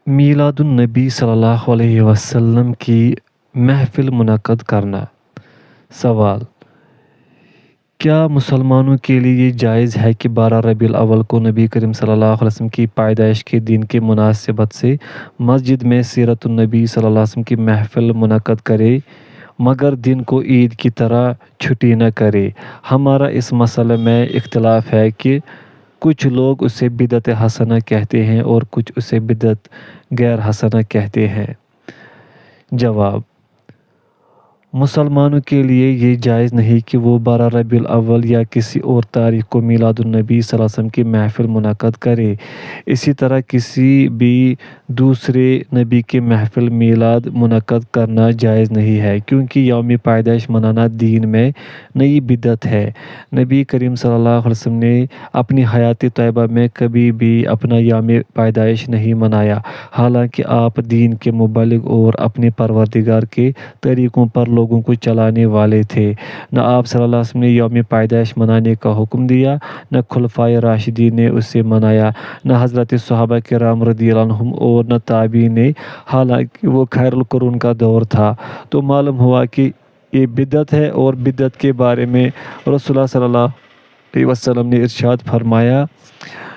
میلادالنبی صلی اللہ علیہ وسلم کی محفل منعقد کرنا۔ سوال: کیا مسلمانوں کے لیے یہ جائز ہے کہ 12 ربیع الاول کو نبی کریم صلی اللہ علیہ وسلم کی پیدائش کے دن کی مناسبت سے مسجد میں سیرت النبی صلی اللہ علیہ وسلم کی محفل منعقد کرے مگر دن کو عید کی طرح چھٹی نہ کرے؟ ہمارا اس مسئلے میں اختلاف ہے کہ کچھ لوگ اسے بدعت حسنہ کہتے ہیں اور کچھ اسے بدعت غیر حسنہ کہتے ہیں۔ جواب: مسلمانوں کے لیے یہ جائز نہیں کہ وہ 12 ربیع الاول یا کسی اور تاریخ کو میلاد النبی صلی اللہ علیہ وسلم کی محفل منعقد کرے۔ اسی طرح کسی بھی دوسرے نبی کی محفل میلاد منعقد کرنا جائز نہیں ہے، کیونکہ یوم پیدائش منانا دین میں نئی بدعت ہے۔ نبی کریم صلی اللہ علیہ وسلم نے اپنی حیات طیبہ میں کبھی بھی اپنا یوم پیدائش نہیں منایا، حالانکہ آپ دین کے مبلغ اور اپنے پروردگار کے طریقوں پر لوگوں کو چلانے والے تھے۔ نہ آپ صلی اللہ علیہ وسلم نے یوم پیدائش منانے کا حکم دیا، نہ خلفائے راشدین نے اسے منایا، نہ حضرت صحابہ کرام رضی اللہ عنہم اور نہ تابعین نے، حالانکہ وہ خیر القرون کا دور تھا۔ تو معلوم ہوا کہ یہ بدعت ہے، اور بدعت کے بارے میں رسول اللہ صلی اللہ علیہ وسلم نے ارشاد فرمایا: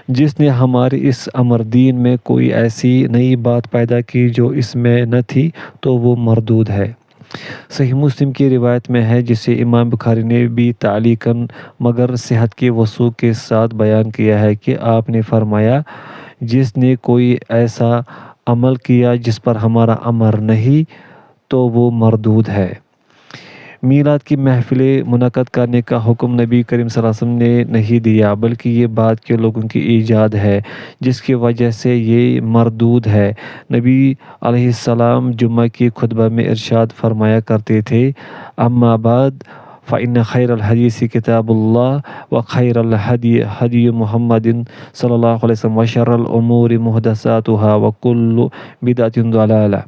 جس نے ہمارے اس امر دین میں کوئی ایسی نئی بات پیدا کی جو اس میں نہ تھی تو وہ مردود ہے۔ صحیح مسلم کی روایت میں ہے، جسے امام بخاری نے بھی تعلیقاً مگر صحت کے وثوق کے ساتھ بیان کیا ہے، کہ آپ نے فرمایا: جس نے کوئی ایسا عمل کیا جس پر ہمارا امر نہیں تو وہ مردود ہے۔ میلاد کی محفلیں منعقد کرنے کا حکم نبی کریم صلی اللہ علیہ وسلم نے نہیں دیا، بلکہ یہ بعد کے لوگوں کی ایجاد ہے، جس کی وجہ سے یہ مردود ہے۔ نبی علیہ السلام جمعہ کی خطبہ میں ارشاد فرمایا کرتے تھے: اما بعد فإن خیر الحدیث کتاب اللہ وخیر الہدی ہدی محمد صلی اللہ علیہ وسلم وشر الامور محدثاتها وکل بدعۃ ضلالہ۔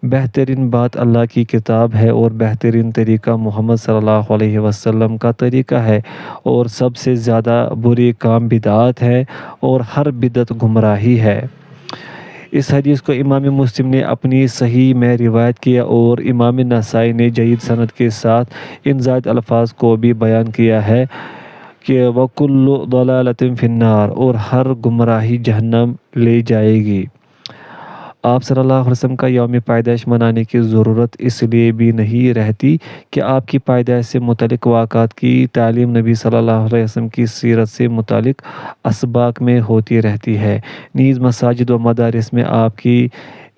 بہترین بات اللہ کی کتاب ہے اور بہترین طریقہ محمد صلی اللہ علیہ وسلم کا طریقہ ہے، اور سب سے زیادہ برے کام بدعات ہے، اور ہر بدعت گمراہی ہے۔ اس حدیث کو امام مسلم نے اپنی صحیح میں روایت کیا، اور امام نسائی نے جید سند کے ساتھ ان زائد الفاظ کو بھی بیان کیا ہے کہ وَكُلُّ ضَلَالَةٍ فِي النَّارِ، اور ہر گمراہی جہنم لے جائے گی۔ آپ صلی اللہ علیہ وسلم کا یوم پیدائش منانے کی ضرورت اس لیے بھی نہیں رہتی کہ آپ کی پیدائش سے متعلق واقعات کی تعلیم نبی صلی اللہ علیہ وسلم کی سیرت سے متعلق اسباق میں ہوتی رہتی ہے، نیز مساجد و مدارس میں آپ کی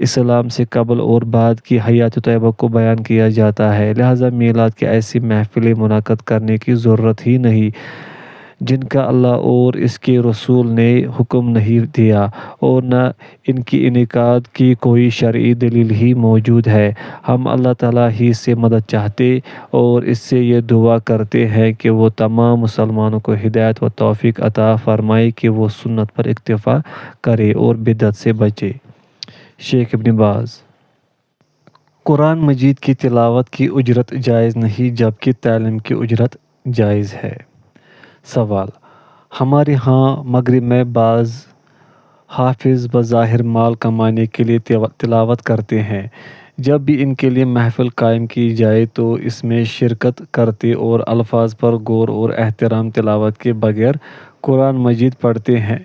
اسلام سے قبل اور بعد کی حیات طیبہ کو بیان کیا جاتا ہے، لہٰذا میلاد کی ایسی محفلیں منعقد کرنے کی ضرورت ہی نہیں جن کا اللہ اور اس کے رسول نے حکم نہیں دیا، اور نہ ان کی انعقاد کی کوئی شرعی دلیل ہی موجود ہے۔ ہم اللہ تعالیٰ ہی سے مدد چاہتے اور اس سے یہ دعا کرتے ہیں کہ وہ تمام مسلمانوں کو ہدایت و توفیق عطا فرمائے کہ وہ سنت پر اکتفا کرے اور بدعت سے بچے۔ شیخ ابن باز: قرآن مجید کی تلاوت کی اجرت جائز نہیں، جبکہ تعلیم کی اجرت جائز ہے۔ سوال: ہمارے ہاں مغرب میں بعض حافظ بظاہر مال کمانے کے لیے تلاوت کرتے ہیں، جب بھی ان کے لیے محفل قائم کی جائے تو اس میں شرکت کرتے اور الفاظ پر غور اور احترام تلاوت کے بغیر قرآن مجید پڑھتے ہیں۔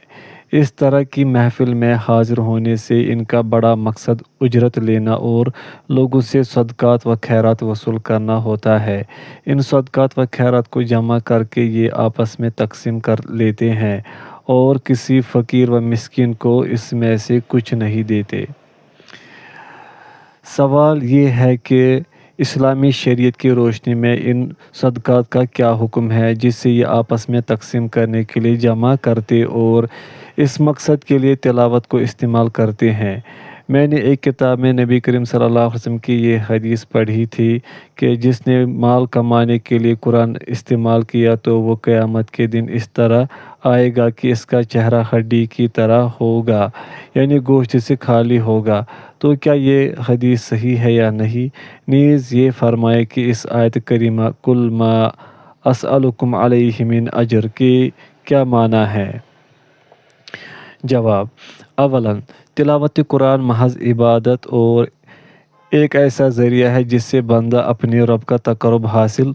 اس طرح کی محفل میں حاضر ہونے سے ان کا بڑا مقصد اجرت لینا اور لوگوں سے صدقات و خیرات وصول کرنا ہوتا ہے۔ ان صدقات و خیرات کو جمع کر کے یہ آپس میں تقسیم کر لیتے ہیں اور کسی فقیر و مسکین کو اس میں سے کچھ نہیں دیتے۔ سوال یہ ہے کہ اسلامی شریعت کی روشنی میں ان صدقات کا کیا حکم ہے جس سے یہ آپس میں تقسیم کرنے کے لیے جمع کرتے اور اس مقصد کے لیے تلاوت کو استعمال کرتے ہیں؟ میں نے ایک کتاب میں نبی کریم صلی اللہ علیہ وسلم کی یہ حدیث پڑھی تھی کہ جس نے مال کمانے کے لیے قرآن استعمال کیا تو وہ قیامت کے دن اس طرح آئے گا کہ اس کا چہرہ ہڈی کی طرح ہوگا، یعنی گوشت سے خالی ہوگا۔ تو کیا یہ حدیث صحیح ہے یا نہیں؟ نیز یہ فرمائے کہ اس آیت کریمہ قُلْ مَا أَسْأَلُكُمْ عَلَيْهِ مِنْ أَجْرٍ کے کیا معنی ہے؟ جواب: اولاً تلاوت قرآن محض عبادت اور ایک ایسا ذریعہ ہے جس سے بندہ اپنے رب کا تقرب حاصل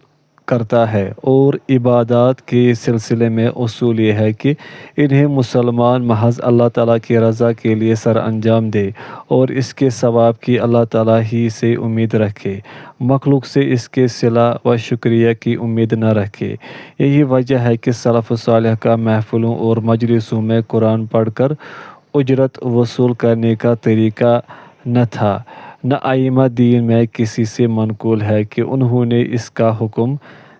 کرتا ہے، اور عبادات کے سلسلے میں اصول یہ ہے کہ انہیں مسلمان محض اللہ تعالیٰ کی رضا کے لیے سر انجام دے اور اس کے ثواب کی اللہ تعالیٰ ہی سے امید رکھے، مخلوق سے اس کے صلہ و شکریہ کی امید نہ رکھے۔ یہی وجہ ہے کہ سلف صالح کا محفلوں اور مجلسوں میں قرآن پڑھ کر اجرت وصول کرنے کا طریقہ نہ تھا، نہ ائمہ دین میں کسی سے منقول ہے کہ انہوں نے اس کا حکم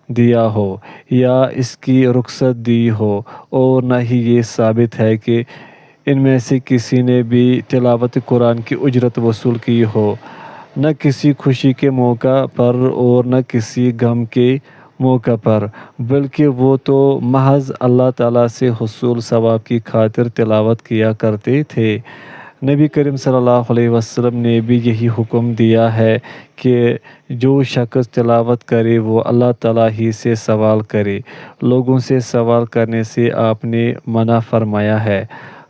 دیا ہو یا اس کی رخصت دی ہو، اور نہ ہی یہ ثابت ہے کہ ان میں سے کسی نے بھی تلاوت قرآن کی اجرت وصول کی ہو، نہ کسی خوشی کے موقع پر اور نہ کسی غم کے موقع پر، بلکہ وہ تو محض اللہ تعالیٰ سے حصول ثواب کی خاطر تلاوت کیا کرتے تھے۔ نبی کریم صلی اللہ علیہ وسلم نے بھی یہی حکم دیا ہے کہ جو شخص تلاوت کرے وہ اللہ تعالیٰ ہی سے سوال کرے، لوگوں سے سوال کرنے سے آپ نے منع فرمایا ہے۔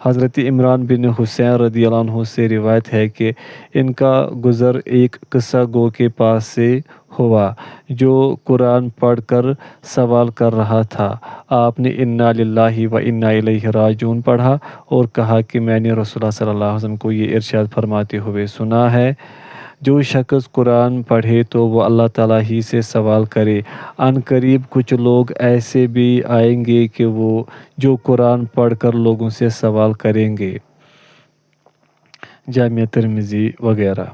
حضرت عمران بن حسین رضی اللہ عنہ سے روایت ہے کہ ان کا گزر ایک قصہ گو کے پاس سے ہوا جو قرآن پڑھ کر سوال کر رہا تھا۔ آپ نے انا للہ و انا الیہ راجعون پڑھا اور کہا کہ میں نے رسول اللہ صلی اللہ علیہ وسلم کو یہ ارشاد فرماتے ہوئے سنا ہے، جو شخص قرآن پڑھے تو وہ اللہ تعالیٰ ہی سے سوال کرے۔ ان قریب کچھ لوگ ایسے بھی آئیں گے کہ وہ جو قرآن پڑھ کر لوگوں سے سوال کریں گے۔ جامعہ ترمذی وغیرہ۔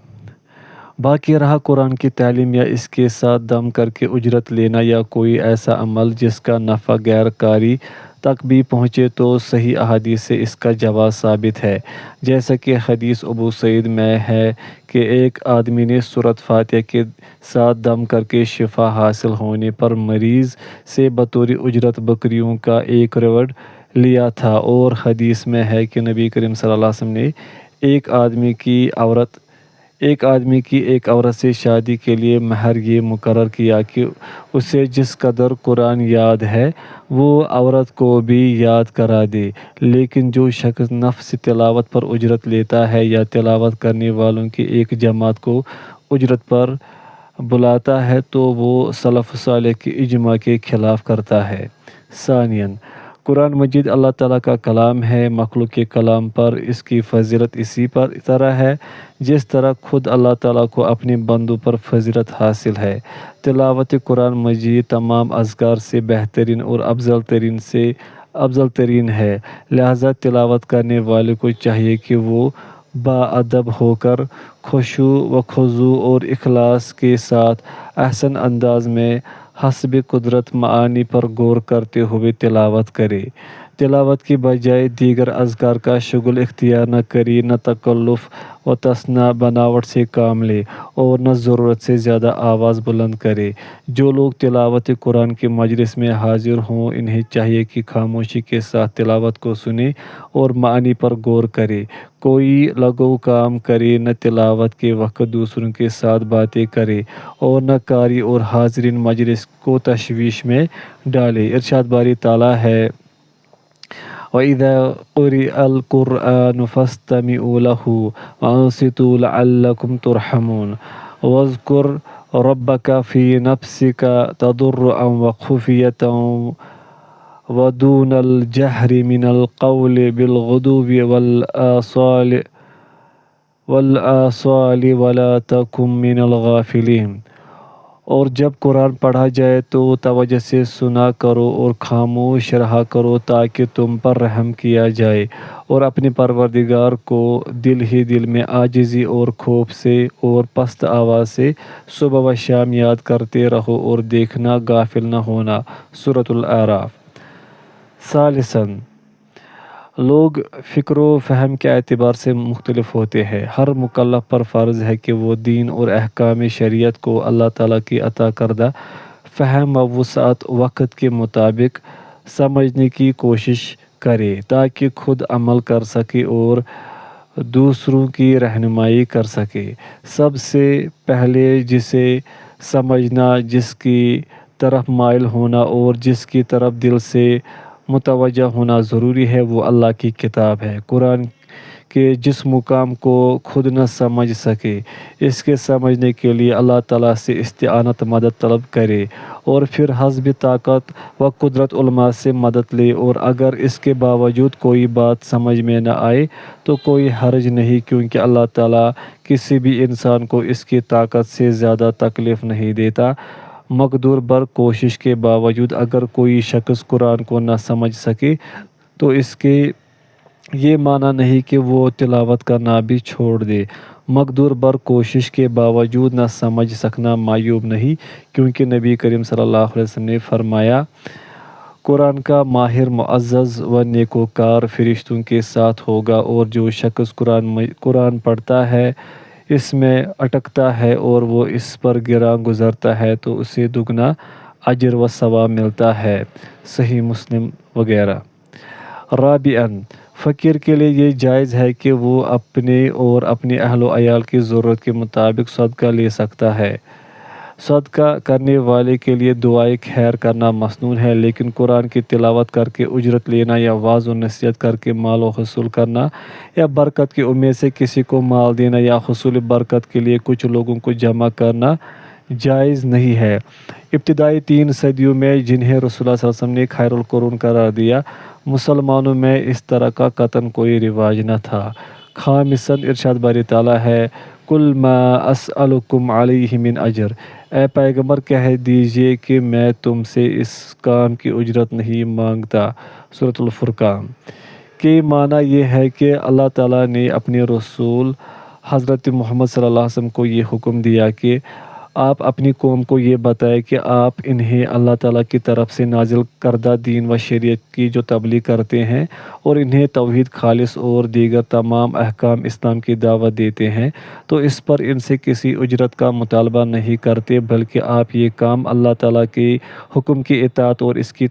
باقی رہا قرآن کی تعلیم یا اس کے ساتھ دم کر کے اجرت لینا یا کوئی ایسا عمل جس کا نفع غیر قاری تک بھی پہنچے، تو صحیح احادیث سے اس کا جواز ثابت ہے، جیسا کہ حدیث ابو سعید میں ہے کہ ایک آدمی نے سورۃ فاتحہ کے ساتھ دم کر کے شفا حاصل ہونے پر مریض سے بطور اجرت بکریوں کا ایک روڑ لیا تھا، اور حدیث میں ہے کہ نبی کریم صلی اللہ علیہ وسلم نے ایک آدمی کی ایک عورت سے شادی کے لیے مہر یہ مقرر کیا کہ اسے جس قدر قرآن یاد ہے وہ عورت کو بھی یاد کرا دے، لیکن جو شخص نفس تلاوت پر اجرت لیتا ہے یا تلاوت کرنے والوں کی ایک جماعت کو اجرت پر بلاتا ہے تو وہ سلف صالح کی اجماع کے خلاف کرتا ہے۔ ثانیاً، قرآن مجید اللہ تعالیٰ کا کلام ہے، مخلوق کے کلام پر اس کی فضیلت اسی طرح ہے جس طرح خود اللہ تعالیٰ کو اپنے بندوں پر فضیلت حاصل ہے۔ تلاوت قرآن مجید تمام اذکار سے بہترین اور افضل ترین ہے، لہذا تلاوت کرنے والے کو چاہیے کہ وہ باادب ہو کر خشوع و خضوع اور اخلاص کے ساتھ احسن انداز میں حسب قدرت معانی پر غور کرتے ہوئے تلاوت کرے۔ تلاوت کی بجائے دیگر اذکار کا شغل اختیار نہ کرے، نہ تکلف و تصنع بناوٹ سے کام لے اور نہ ضرورت سے زیادہ آواز بلند کرے۔ جو لوگ تلاوت قرآن کے مجلس میں حاضر ہوں انہیں چاہیے کہ خاموشی کے ساتھ تلاوت کو سنیں اور معانی پر غور کرے، کوئی لغو کام کرے، نہ تلاوت کے وقت دوسروں کے ساتھ باتیں کرے اور نہ قاری اور حاضرین مجلس کو تشویش میں ڈالے۔ ارشاد باری تعالیٰ ہے، وَإِذَا قُرِئَ الْقُرْآنُ فَاسْتَمِعُوا لَهُ وَأَنصِتُوا لَعَلَّكُمْ تُرْحَمُونَ وَاذْكُرْ رَبَّكَ فِي نَفْسِكَ تَضَرُّعًا وَخُفْيَةً وَدُونَ الْجَهْرِ مِنَ الْقَوْلِ بِالْغُدُوِّ وَالْآصَالِ وَلَا تَكُن مِّنَ الْغَافِلِينَ۔ اور جب قرآن پڑھا جائے تو توجہ سے سنا کرو اور خاموش رہا کرو تاکہ تم پر رحم کیا جائے، اور اپنے پروردگار کو دل ہی دل میں عاجزی اور خوف سے اور پست آواز سے صبح و شام یاد کرتے رہو اور دیکھنا غافل نہ ہونا۔ سورۃ الاعراف۔ ثالثاً، لوگ فکر و فہم کے اعتبار سے مختلف ہوتے ہیں۔ ہر مکلف پر فرض ہے کہ وہ دین اور احکام شریعت کو اللہ تعالیٰ کی عطا کردہ فہم و وسعت وقت کے مطابق سمجھنے کی کوشش کرے تاکہ خود عمل کر سکے اور دوسروں کی رہنمائی کر سکے۔ سب سے پہلے جسے سمجھنا، جس کی طرف مائل ہونا اور جس کی طرف دل سے متوجہ ہونا ضروری ہے وہ اللہ کی کتاب ہے۔ قرآن کہ جس مقام کو خود نہ سمجھ سکے اس کے سمجھنے کے لیے اللہ تعالیٰ سے استعانت مدد طلب کرے، اور پھر حسب طاقت و قدرت علماء سے مدد لے، اور اگر اس کے باوجود کوئی بات سمجھ میں نہ آئے تو کوئی حرج نہیں، کیونکہ اللہ تعالیٰ کسی بھی انسان کو اس کی طاقت سے زیادہ تکلیف نہیں دیتا۔ مقدور بر کوشش کے باوجود اگر کوئی شخص قرآن کو نہ سمجھ سکے تو اس کے یہ معنی نہیں کہ وہ تلاوت کرنا بھی چھوڑ دے۔ مقدور بر کوشش کے باوجود نہ سمجھ سکنا معیوب نہیں، کیونکہ نبی کریم صلی اللہ علیہ وسلم نے فرمایا، قرآن کا ماہر معزز و نیکوکار فرشتوں کے ساتھ ہوگا، اور جو شخص قرآن پڑھتا ہے، اس میں اٹکتا ہے اور وہ اس پر گراں گزرتا ہے تو اسے دگنا اجر و ثواب ملتا ہے۔ صحیح مسلم وغیرہ۔ رابعاً، فقیر کے لیے یہ جائز ہے کہ وہ اپنے اور اپنے اہل و عیال کی ضرورت کے مطابق صدقہ لے سکتا ہے۔ صدقہ کرنے والے کے لیے دعائے خیر کرنا مسنون ہے، لیکن قرآن کی تلاوت کر کے اجرت لینا یا وعظ و نصیحت کر کے مال و حصول کرنا یا برکت کی امید سے کسی کو مال دینا یا حصول برکت کے لیے کچھ لوگوں کو جمع کرنا جائز نہیں ہے۔ ابتدائی 3 صدیوں میں جنہیں رسول اللہ صلی اللہ علیہ وسلم نے خیر القرون قرار دیا، مسلمانوں میں اس طرح کا قطعاً کوئی رواج نہ تھا۔ خامساً، ارشاد باری تعالیٰ ہے، قُلْ مَا أَسْأَلُكُمْ عَلَيْهِ مِنْ أَجْرٍ، اے پیغمبر کہہ دیجئے کہ میں تم سے اس کام کی اجرت نہیں مانگتا۔ سورۃ الفرقان کے معنی یہ ہے کہ اللہ تعالیٰ نے اپنے رسول حضرت محمد صلی اللہ علیہ وسلم کو یہ حکم دیا کہ آپ اپنی قوم کو یہ بتائیں کہ آپ انہیں اللہ تعالیٰ کی طرف سے نازل کردہ دین و شریعت کی جو تبلیغ کرتے ہیں اور انہیں توحید خالص اور دیگر تمام احکام اسلام کی دعوت دیتے ہیں، تو اس پر ان سے کسی اجرت کا مطالبہ نہیں کرتے، بلکہ آپ یہ کام اللہ تعالیٰ کے حکم کی اطاعت اور اس کی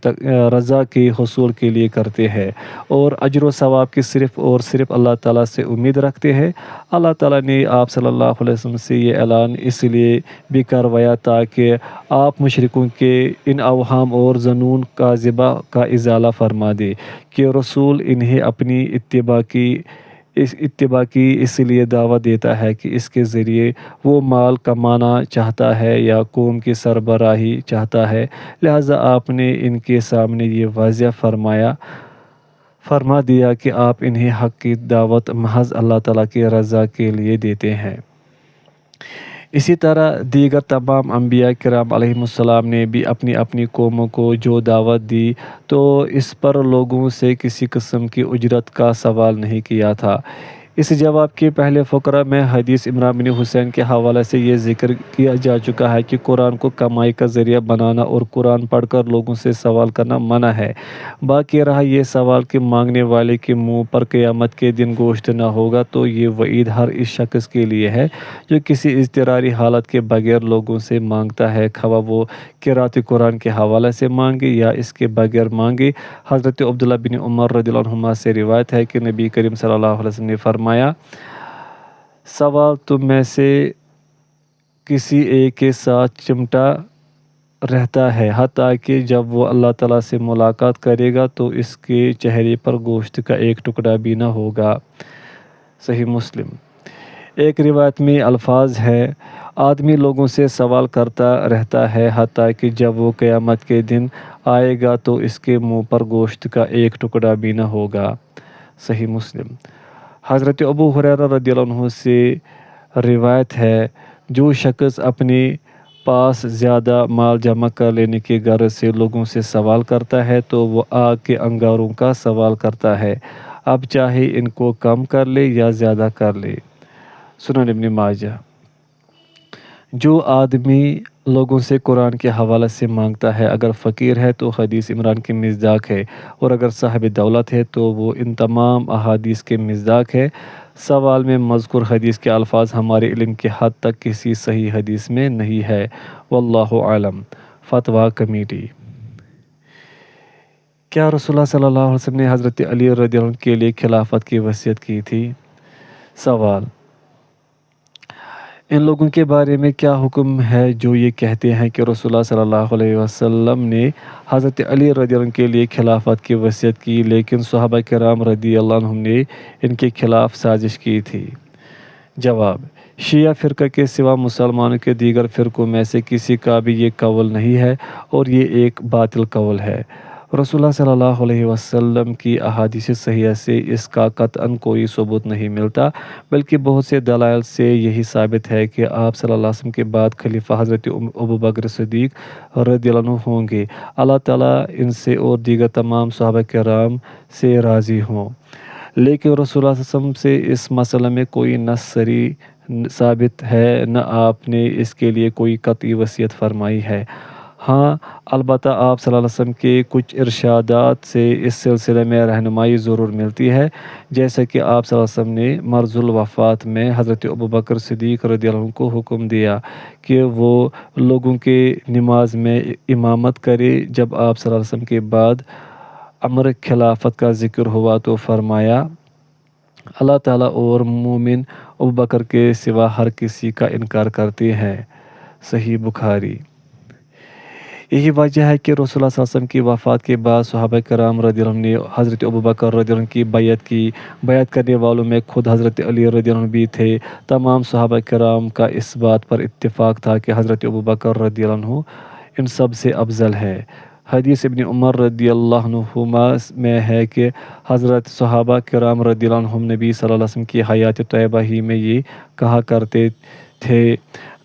رضا کے حصول کے لیے کرتے ہیں، اور اجر و ثواب کی صرف اور صرف اللہ تعالیٰ سے امید رکھتے ہیں۔ اللہ تعالیٰ نے آپ صلی اللہ علیہ وسلم سے یہ اعلان اس لیے بھی کروایا تاکہ آپ مشرکوں کے ان اوہام اور ظنون کاذبہ کا ازالہ فرما دے کہ رسول انہیں اپنی اتباع کی اس لیے دعوت دیتا ہے کہ اس کے ذریعے وہ مال کمانا چاہتا ہے یا قوم کی سربراہی چاہتا ہے، لہٰذا آپ نے ان کے سامنے یہ واضح فرما دیا کہ آپ انہیں حق کی دعوت محض اللہ تعالیٰ کی رضا کے لیے دیتے ہیں۔ اسی طرح دیگر تمام انبیاء کرام علیہم السلام نے بھی اپنی اپنی قوموں کو جو دعوت دی تو اس پر لوگوں سے کسی قسم کی اجرت کا سوال نہیں کیا تھا۔ اس جواب کے پہلے فقرہ میں حدیث عمران بن حسین کے حوالے سے یہ ذکر کیا جا چکا ہے کہ قرآن کو کمائی کا ذریعہ بنانا اور قرآن پڑھ کر لوگوں سے سوال کرنا منع ہے۔ باقی رہا یہ سوال کہ مانگنے والے کے منہ پر قیامت کے دن گوشت نہ ہوگا، تو یہ وعید ہر اس شخص کے لیے ہے جو کسی اضطراری حالت کے بغیر لوگوں سے مانگتا ہے، خواہ وہ قراءت قرآن کے حوالے سے مانگے یا اس کے بغیر مانگے۔ حضرت عبداللہ بن عمر رضی اللہ عنہما سے روایت ہے کہ نبی کریم صلی اللہ علیہ وسلم نے فرمایا، سوال تم میں سے کسی ایک کے ساتھ چمٹا رہتا ہے حتیٰ کہ جب وہ اللہ تعالیٰ سے ملاقات کرے گا تو اس کے چہرے پر گوشت کا ایک ٹکڑا بھی نہ ہوگا۔ صحیح مسلم۔ ایک روایت میں الفاظ ہے، آدمی لوگوں سے سوال کرتا رہتا ہے حتیٰ کہ جب وہ قیامت کے دن آئے گا تو اس کے منہ پر گوشت کا ایک ٹکڑا بھی نہ ہوگا۔ صحیح مسلم۔ حضرت ابو ہریرہ رضی اللہ عنہ سے روایت ہے، جو شخص اپنے پاس زیادہ مال جمع کر لینے کی غرض سے لوگوں سے سوال کرتا ہے تو وہ آگ کے انگاروں کا سوال کرتا ہے، اب چاہے ان کو کم کر لے یا زیادہ کر لے۔ سنن ابن ماجہ۔ جو آدمی لوگوں سے قرآن کے حوالے سے مانگتا ہے، اگر فقیر ہے تو حدیث عمران کی مصداق ہے، اور اگر صاحب دولت ہے تو وہ ان تمام احادیث کے مصداق ہے۔ سوال میں مذکور حدیث کے الفاظ ہمارے علم کی حد تک کسی صحیح حدیث میں نہیں ہے۔ واللہ اعلم۔ فتویٰ کمیٹی۔ کیا رسول اللہ صلی اللہ علیہ وسلم نے حضرت علی رضی اللہ عنہ کے لیے خلافت کی وصیت کی تھی؟ سوال۔ ان لوگوں کے بارے میں کیا حکم ہے جو یہ کہتے ہیں کہ رسول اللہ صلی اللہ علیہ وسلم نے حضرت علی رضی اللہ عنہ کے لیے خلافت کی وصیت کی، لیکن صحابہ کرام رضی اللہ عنہم نے ان کے خلاف سازش کی تھی؟ جواب: شیعہ فرقہ کے سوا مسلمانوں کے دیگر فرقوں میں سے کسی کا بھی یہ قول نہیں ہے، اور یہ ایک باطل قول ہے۔ رسول اللہ صلی اللہ علیہ وسلم کی احادیث صحیحہ سے اس کا قطعاً کوئی ثبوت نہیں ملتا، بلکہ بہت سے دلائل سے یہی ثابت ہے کہ آپ صلی اللہ علیہ وسلم کے بعد خلیفہ حضرت ابوبکر صدیق رضی اللہ عنہ ہوں گے۔ اللہ تعالیٰ ان سے اور دیگر تمام صحابہ کرام سے راضی ہوں۔ لیکن رسول اللہ صلی اللہ علیہ وسلم سے اس مسئلہ میں کوئی نص صریح ثابت ہے، نہ آپ نے اس کے لیے کوئی قطعی وصیت فرمائی ہے۔ ہاں، البتہ آپ صلی اللہ علیہ وسلم کے کچھ ارشادات سے اس سلسلے میں رہنمائی ضرور ملتی ہے، جیسا کہ آپ صلی اللہ علیہ وسلم نے مرض الوفات میں حضرت ابوبکر صدیق رضی اللہ عنہ کو حکم دیا کہ وہ لوگوں کے نماز میں امامت کرے۔ جب آپ صلی اللہ علیہ وسلم کے بعد امر خلافت کا ذکر ہوا تو فرمایا: اللہ تعالیٰ اور مومن ابوبکر کے سوا ہر کسی کا انکار کرتے ہیں۔ صحیح بخاری۔ یہی وجہ ہے کہ رسول اللہ صلی اللہ علیہ وسلم کی وفات کے بعد صحابہ کرام رضی اللہ عنہ نے حضرت ابوبکر رضی اللہ عنہ کی بیعت کی۔ بیعت کرنے والوں میں خود حضرت علی رضی اللہ عنہ بھی تھے۔ تمام صحابہ کرام کا اس بات پر اتفاق تھا کہ حضرت ابوبکر رضی اللہ عنہ ان سب سے افضل ہے۔ حدیث ابن عمر رضی اللہ عنہما میں ہے کہ حضرت صحابہ کرام رضی اللہ عنہم نبی صلی اللہ علیہ وسلم کی حیات طیبہ ہی میں یہ کہا کرتے تھے: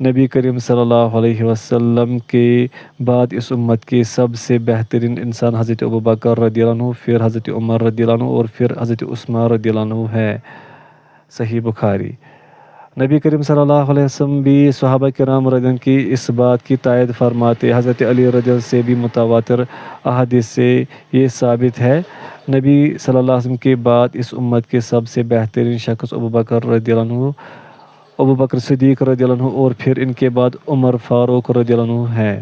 نبی کریم صلی اللہ علیہ وسلم کے بعد اس امت کے سب سے بہترین انسان حضرت ابوبکر رضی اللہ عنہ، پھر حضرت عمر رضی اللہ عنہ اور پھر حضرت عثمان رضی اللہ عنہ ہے۔ صحیح بخاری۔ نبی کریم صلی اللہ علیہ وسلم بھی صحابہ کرام رضی اللہ عنہ کی اس بات کی تائید فرماتے۔ حضرت علی رضی اللہ عنہ سے بھی متواتر احادیث سے یہ ثابت ہے: نبی صلی اللہ علیہ وسلم کے بعد اس امت کے سب سے بہترین شخص ابوبکر رضی اللہ عنہ، ابوبکر صدیق رضی اللہ عنہ اور پھر ان کے بعد عمر فاروق رضی اللہ عنہ ہے۔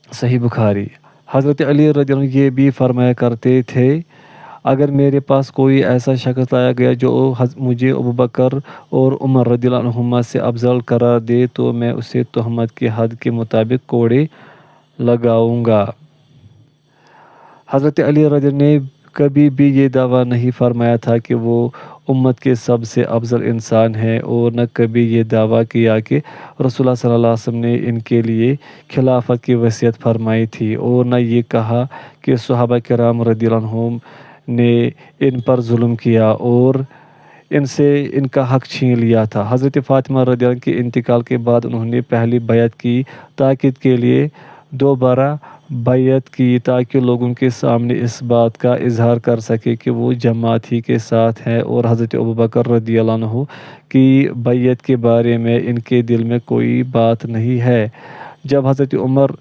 صحیح بخاری۔ حضرت علی رضی اللہ عنہ یہ بھی فرمایا کرتے تھے: اگر میرے پاس کوئی ایسا شخص لایا گیا جو مجھے ابوبکر اور عمر رضی اللہ عنہما سے افضل قرار دے تو میں اسے تہمت کی حد کے مطابق کوڑے لگاؤں گا۔ حضرت علی رضی اللہ عنہ نے کبھی بھی یہ دعویٰ نہیں فرمایا تھا کہ وہ امت کے سب سے افضل انسان ہیں، اور نہ کبھی یہ دعویٰ کیا کہ رسول اللہ صلی اللہ علیہ وسلم نے ان کے لیے خلافت کی وصیت فرمائی تھی، اور نہ یہ کہا کہ صحابہ کرام رضی اللہ عنہم نے ان پر ظلم کیا اور ان سے ان کا حق چھین لیا تھا۔ حضرت فاطمہ رضی اللہ عنہ کے انتقال کے بعد انہوں نے پہلی بیعت کی تاکید کے لیے دوبارہ بیعت کی، تاکہ لوگوں کے سامنے اس بات کا اظہار کر سکے کہ وہ جماعت ہی کے ساتھ ہیں، اور حضرت ابوبکر رضی اللہ عنہ کی بیعت کے بارے میں ان کے دل میں کوئی بات نہیں ہے۔ جب حضرت عمر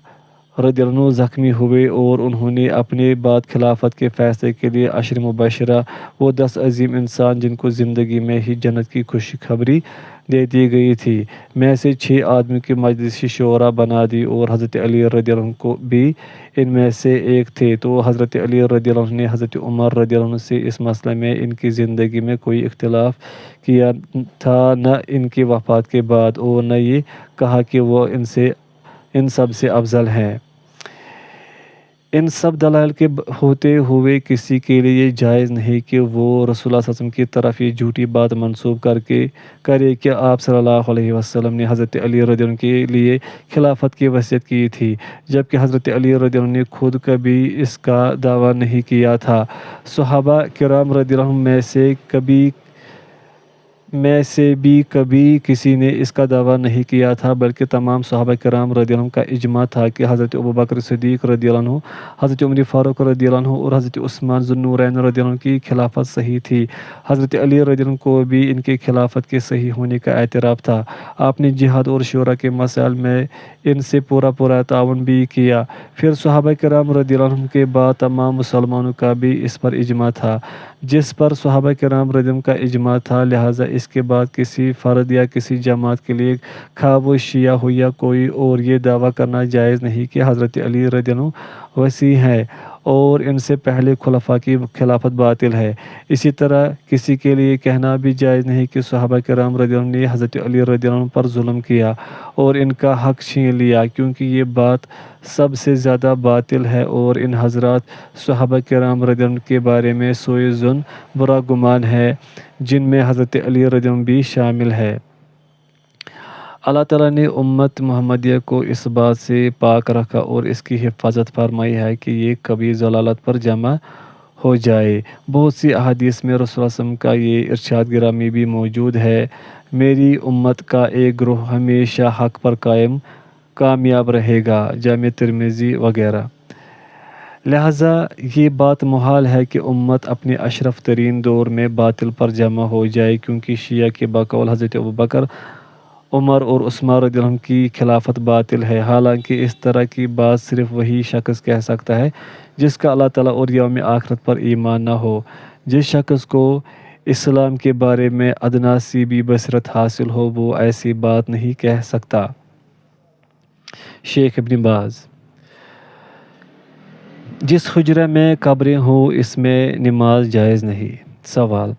رضی اللہ عنہ زخمی ہوئے اور انہوں نے اپنے بعد خلافت کے فیصلے کے لیے عشر مبشرہ، وہ 10 عظیم انسان جن کو زندگی میں ہی جنت کی خوشخبری دے دی گئی تھی، میں سے 6 آدمیوں کی مجلس شورا بنا دی، اور حضرت علی رضی اللہ عنہ کو بھی ان میں سے ایک تھے۔ تو حضرت علی رضی اللہ عنہ نے حضرت عمر رضی اللہ عنہ سے اس مسئلے میں ان کی زندگی میں کوئی اختلاف کیا تھا، نہ ان کی وفات کے بعد، اور نہ یہ کہا کہ وہ ان سب سے افضل ہیں۔ ان سب دلائل کے ہوتے ہوئے کسی کے لیے یہ جائز نہیں کہ وہ رسول اللہ صلی اللہ علیہ وسلم کی طرف یہ جھوٹی بات منسوب کرے کہ آپ صلی اللہ علیہ وسلم نے حضرت علی رضی اللہ عنہ کے لیے خلافت کی وصیت کی تھی، جبکہ حضرت علی رضی اللہ عنہ نے خود کبھی اس کا دعویٰ نہیں کیا تھا۔ صحابہ کرام رضی اللہ عنہم میں سے بھی کبھی کسی نے اس کا دعویٰ نہیں کیا تھا، بلکہ تمام صحابہ کرام رضی اللہ عنہ کا اجماع تھا کہ حضرت ابوبکر صدیق رضی اللہ عنہ، حضرت عمر فاروق رضی اللہ عنہ اور حضرت عثمان ذو النورین رضی اللہ عنہ کی خلافت صحیح تھی۔ حضرت علی رضی اللہ عنہ کو بھی ان کے خلافت کے صحیح ہونے کا اعتراف تھا۔ آپ نے جہاد اور شورا کے مسائل میں ان سے پورا تعاون بھی کیا۔ پھر صحابہ کرام رضی اللہ عنہ کے بعد تمام مسلمانوں کا بھی اس پر اجماع تھا، جس پر صحابہ کرام رضی اللہ عنہ کا اجماع تھا، لہٰذا اس کے بعد کسی فرد یا کسی جماعت کے لیے، خواہ وہ شیعہ ہو یا کوئی اور، یہ دعویٰ کرنا جائز نہیں کہ حضرت علی رضی اللہ عنہ وصی ہیں اور ان سے پہلے خلفاء کی خلافت باطل ہے۔ اسی طرح کسی کے لیے کہنا بھی جائز نہیں کہ صحابہ کرام رضی اللہ عنہ نے حضرت علی رضی اللہ عنہ پر ظلم کیا اور ان کا حق چھین لیا، کیونکہ یہ بات سب سے زیادہ باطل ہے اور ان حضرات صحابہ کرام رضی اللہ عنہ کے بارے میں سوء ظن، برا گمان ہے، جن میں حضرت علی رضی اللہ عنہ بھی شامل ہے۔ اللہ تعالیٰ نے امت محمدیہ کو اس بات سے پاک رکھا اور اس کی حفاظت فرمائی ہے کہ یہ کبھی ضلالت پر جمع ہو جائے۔ بہت سی احادیث میں رسول اللہ صلی اللہ علیہ وسلم کا یہ ارشاد گرامی بھی موجود ہے، میری امت کا ایک گروہ ہمیشہ حق پر کامیاب رہے گا، جامع ترمذی وغیرہ۔ لہٰذا یہ بات محال ہے کہ امت اپنے اشرف ترین دور میں باطل پر جمع ہو جائے، کیونکہ شیعہ کے بقول حضرت ابوبکر، عمر اور عثمان رضی اللہ عنہ کی خلافت باطل ہے۔ حالانکہ اس طرح کی بات صرف وہی شخص کہہ سکتا ہے جس کا اللہ تعالیٰ اور یوم آخرت پر ایمان نہ ہو۔ جس شخص کو اسلام کے بارے میں ادنیٰ سی بھی بصیرت حاصل ہو وہ ایسی بات نہیں کہہ سکتا۔ شیخ ابن باز: جس حجرے میں قبریں ہوں اس میں نماز جائز نہیں۔ سوال: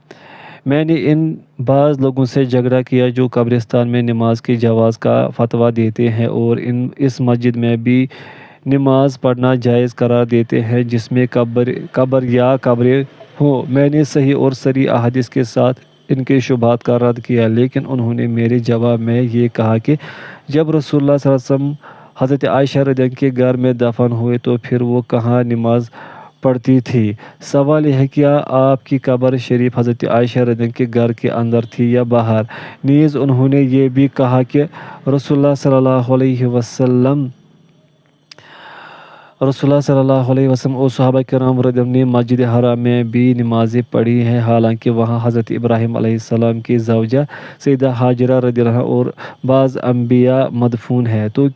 میں نے ان بعض لوگوں سے جھگڑا کیا جو قبرستان میں نماز کے جواز کا فتویٰ دیتے ہیں اور اس مسجد میں بھی نماز پڑھنا جائز قرار دیتے ہیں جس میں قبر یا قبریں ہوں۔ میں نے صحیح اور صریح احادیث کے ساتھ ان کے شبہات کا رد کیا، لیکن انہوں نے میرے جواب میں یہ کہا کہ جب رسول اللہ صلی اللہ علیہ وسلم حضرت عائشہ رضی اللہ عنہا کے گھر میں دفن ہوئے تو پھر وہ کہاں نماز پڑھتی تھی؟ سوال یہ ہے کیا آپ کی قبر شریف حضرت عائشہ رضی اللہ عنہا کے گھر کے اندر تھی یا باہر؟ نیز انہوں نے یہ بھی کہا کہ رسول اللہ صلی اللہ علیہ وسلم اور صحابہ کرام رضی اللہ عنہم نے مسجد حرام میں بھی نمازیں پڑھی ہیں، حالانکہ وہاں حضرت ابراہیم علیہ السلام کی زوجہ سیدہ ہاجرہ رضی اللہ عنہا اور بعض انبیاء مدفون ہیں۔ تو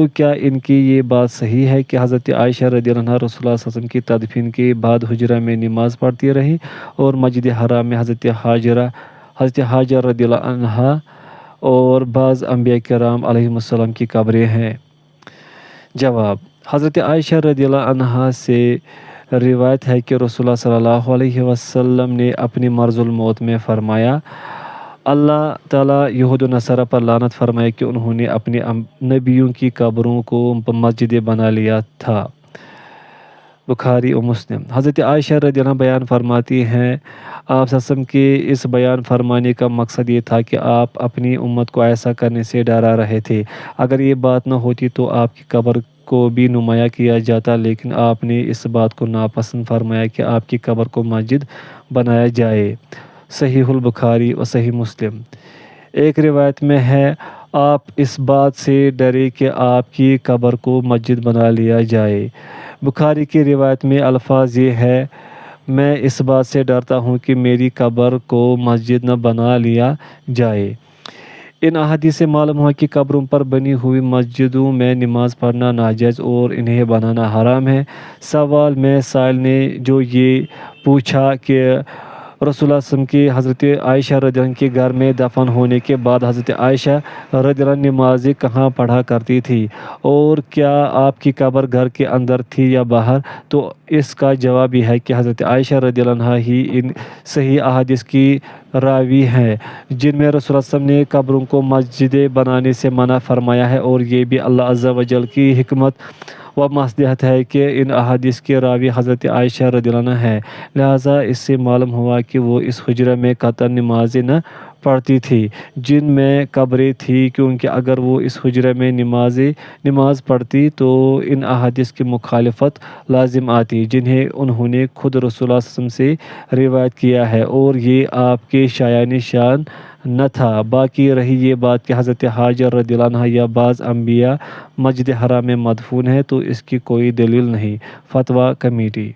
کیا ان کی یہ بات صحیح ہے کہ حضرت عائشہ رضی اللہ عنہا رسول اللہ صلی اللہ علیہ وسلم کی تدفین کے بعد حجرہ میں نماز پڑھتی رہیں اور مسجد حرام میں حضرت ہاجرہ رضی اللہ عنہا اور بعض انبیاء کرام علیہم السلام کی قبریں ہیں؟ جواب: حضرت عائشہ رضی اللہ عنہا سے روایت ہے کہ رسول اللہ صلی اللہ علیہ وسلم نے اپنی مرض الموت میں فرمایا، اللہ تعالیٰ یہود و نصارہ پر لعنت فرمائے کہ انہوں نے اپنے نبیوں کی قبروں کو مسجدیں بنا لیا تھا۔ بخاری و مسلم۔ حضرت عائشہ رضی اللہ عنہا بیان فرماتی ہیں، آپ صلی اللہ علیہ وسلم کے اس بیان فرمانے کا مقصد یہ تھا کہ آپ اپنی امت کو ایسا کرنے سے ڈرا رہے تھے۔ اگر یہ بات نہ ہوتی تو آپ کی قبر کو بھی نمایاں کیا جاتا، لیکن آپ نے اس بات کو ناپسند فرمایا کہ آپ کی قبر کو مسجد بنایا جائے۔ صحیح البخاری و صحیح مسلم۔ ایک روایت میں ہے، آپ اس بات سے ڈرے کہ آپ کی قبر کو مسجد بنا لیا جائے۔ بخاری کی روایت میں الفاظ یہ ہے، میں اس بات سے ڈرتا ہوں کہ میری قبر کو مسجد نہ بنا لیا جائے۔ ان احادیث سے معلوم ہوا کہ قبروں پر بنی ہوئی مسجدوں میں نماز پڑھنا ناجائز اور انہیں بنانا حرام ہے۔ سوال میں سائل نے جو یہ پوچھا کہ رسول اللہ صلی اللہ علیہ وسلم کی حضرت عائشہ رضی اللہ عنہا کے گھر میں دفن ہونے کے بعد حضرت عائشہ رضی اللہ عنہا نمازیں کہاں پڑھا کرتی تھی اور کیا آپ کی قبر گھر کے اندر تھی یا باہر؟ تو اس کا جواب یہ ہے کہ حضرت عائشہ رضی اللہ عنہا ہی ان صحیح احادیث کی راوی ہیں جن میں رسول اللہ صلی اللہ علیہ وسلم نے قبروں کو مسجدیں بنانے سے منع فرمایا ہے، اور یہ بھی اللہ عز و جل کی حکمت و مصلحت ہے کہ ان احادیث کے راوی حضرت عائشہ رضی اللہ عنہا ہے، لہٰذا اس سے معلوم ہوا کہ وہ اس حجرے میں قطعاً نمازیں نہ پڑھتی تھی جن میں قبریں تھیں، کیونکہ اگر وہ اس حجرے میں نماز پڑھتی تو ان احادیث کی مخالفت لازم آتی جنہیں انہوں نے خود رسول اللہ صلی اللہ علیہ وسلم سے روایت کیا ہے، اور یہ آپ کے شایان شان نہ تھا۔ باقی رہی یہ بات کہ حضرت ہاجر رضی اللہ عنہا یا بعض انبیاء مسجد حرام میں مدفون ہیں، تو اس کی کوئی دلیل نہیں۔ فتویٰ کمیٹی۔